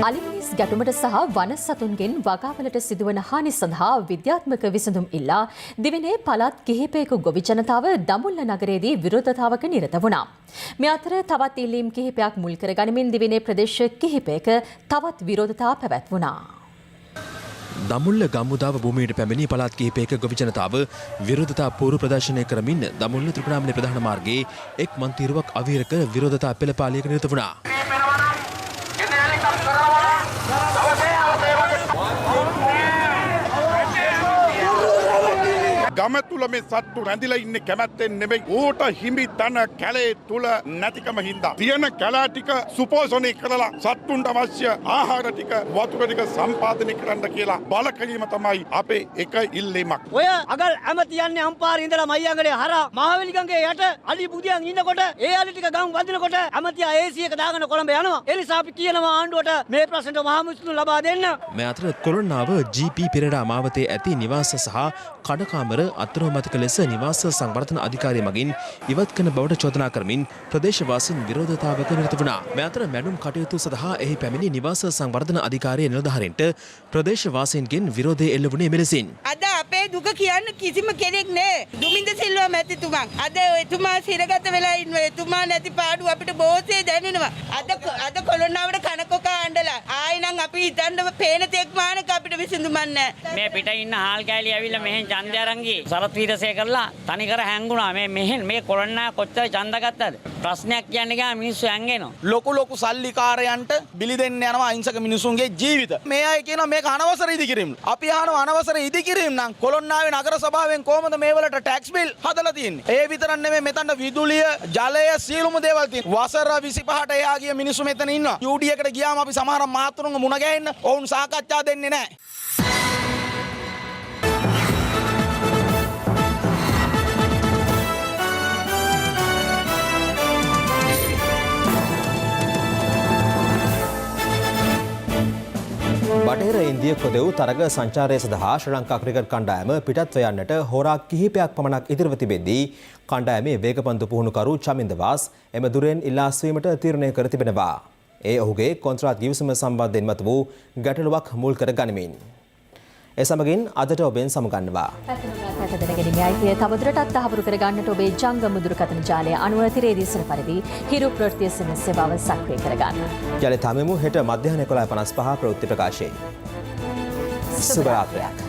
S2: අලිමිනිස් ගැටුමට සහ වන සතුන්ගෙන් වගාවලට සිදුවන හානි සඳහා විද්‍යාත්මක විසඳුම් ඉල්ලා දිවයිනේ පළාත් කිහිපයක ගොවි ජනතාව දඹුල්ල නගරයේදී විරෝධතාවක නිරත වුණා. මේ අතර තවත් ඉල්ලීම් කිහිපයක් මුල් කර ගනිමින් දිවයිනේ ප්‍රදේශ කිහිපයක තවත් විරෝධතා පැවැත්වුණා.
S7: දමුල්ල ගම්මුදාව භූමියට පැමිණි පළාත් කිහිපයක ගොවි ජනතාව විරෝධතා පූර්ව ප්‍රදර්ශනය කරමින් දමුල්ල ත්‍රිකුණාමලේ ප්‍රධාන මාර්ගයේ එක් මන්තිරුවක් අවහිර කර විරෝධතා පෙළපාලියක නිරත වුණා.
S25: ගම තුල මේ සත්තු රැඳිලා ඉන්නේ කැමැත්තෙන් නෙමෙයි ඌට හිමි තන කැලේ තුල නැතිකම හින්දා තියෙන කැලෑ ටික සුපෝෂණය කරලා සත්තුන්ට අවශ්‍ය ආහාර ටික වතුර ටික සම්පාදනය කරන්න කියලා බල කිරීම තමයි අපේ එක ඉල්ලීමක්.
S26: ඔය අගල් ඇමති යන්නේ අම්පාරේ ඉඳලා මයියංගලේ හරහා මහවැලිගඟේ යට අලි බුදියන් ඉන්නකොට ඒ අලි ටික ගම් වදිනකොට ඇමතියා AC එක දාගෙන කොළඹ යනවා. ඒ නිසා අපි කියනවා ආණ්ඩුවට මේ ප්‍රශ්නට මහා මුස්ලිම් ලබා දෙන්න.
S7: මේ අතර කොරෝනාව GP පෙරේරා මාවතේ ඇති නිවාස සහ කඩකාමර අත්නෝමතික ලෙස නිවාස සංවර්ධන අධිකාරිය මගින් ඉවත් කරන බවට චෝදනා කරමින් ප්‍රදේශවාසීන් විරෝධතාවක නිරත වුණා. මේ අතර මැනුම් කටයුතු සඳහා එහි පැමිණි නිවාස සංවර්ධන අධිකාරිය නිලධාරීන්ට ප්‍රදේශවාසීන්ගෙන් විරෝධය එල්ල වුණේ මෙලෙසින්.
S6: අද අපේ දුක කියන්න කිසිම කෙනෙක් නෑ. දුමින්ද සිල්වා මැතිතුමා. අද එතුමා සිරගත වෙලා ඉන්නවා. එතුමා නැති පාඩු අපිට බොහෝසේ දැනෙනවා. අද කොළොන්නාවට කනකොකා අඬලා. ආයි නම් අපි හිතන්න පේන තෙක් මානක අපිට විසඳුමක් නෑ.
S26: මේ පිට ඉන්න හාල් කෑලි ඇවිල්ලා මෙහෙන් ඡන්දය අරන් ගියේ. සරත් වීරසේකරලා තනිකර හැංගුණා. මෙහෙන් මේ කොළොන්නා කොච්චර ඡන්ද ගත්තද? ප්‍රශ්නයක් කියන්නේ ගා මිනිස්සු හැංගෙනවා.
S11: ලොකු සල්ලිකාරයන්ට බිලි දෙන්න යනවා අහිංසක මිනිසුන්ගේ ජීවිත. මේ අය කියනවා මේක අනවසර ඉදිකිරීම. අපි අහනවා අනවසර ඉදිකිරීම නම් කොළොන්නාවේ නගර සභාවෙන් කොහොමද මේ වලට ටැක්ස් බිල් හදලා තියෙන්නේ? ඒ විතරක් නෙමෙයි මෙතන විදුලිය, ජලය සියලුම දේවල් තියෙනවා. වසර 25ට එහා ගිය මිනිස්සු මෙතන ඉන්නවා. UD එකට ගියාම අපි සමහර මාතෘංග මුණ ගැහෙන්න ඔවුන් සාකච්ඡා දෙන්නේ නැහැ.
S1: බටහිර ඉන්දිය කොදෙව් තරග සංචාරය සඳහා ශ්‍රී ලංකා ක්‍රිකට් කණ්ඩායම පිටත්ව යන්නට හෝරා කිහිපයක් පමණක් ඉදිරිව තිබෙද්දී කණ්ඩායමේ වේගපන්දු පුහුණුකරු චමින්ද වාස් එම දුරෙන් ඉල්ලා අස්වීමට තීරණය කර තිබෙනවා. ඒ ඔහුගේ කොන්ත්‍රාත් ගිවිසුම සම්බන්ධයෙන් මත වූ ගැටලුවක් මුල් කර ගනිමින්. ඒ සමගින් අදට ඔබෙන් සමුගන්නවා.
S2: තවදුරටත් තහවුරු කර ගන්නට ඔබේ ජංගම දුරකථන ජාලය අනුව තිරේදී සන පරිදි හිරු ප්‍රවෘත්ති SMS සේවාව සක්‍රිය කර ගන්න.
S1: යලිත් හමුවෙමු හෙට මධ්‍යහන 11:55 ප්‍රවෘත්ති ප්‍රකාශයේ. සුබ රාත්‍රියක්.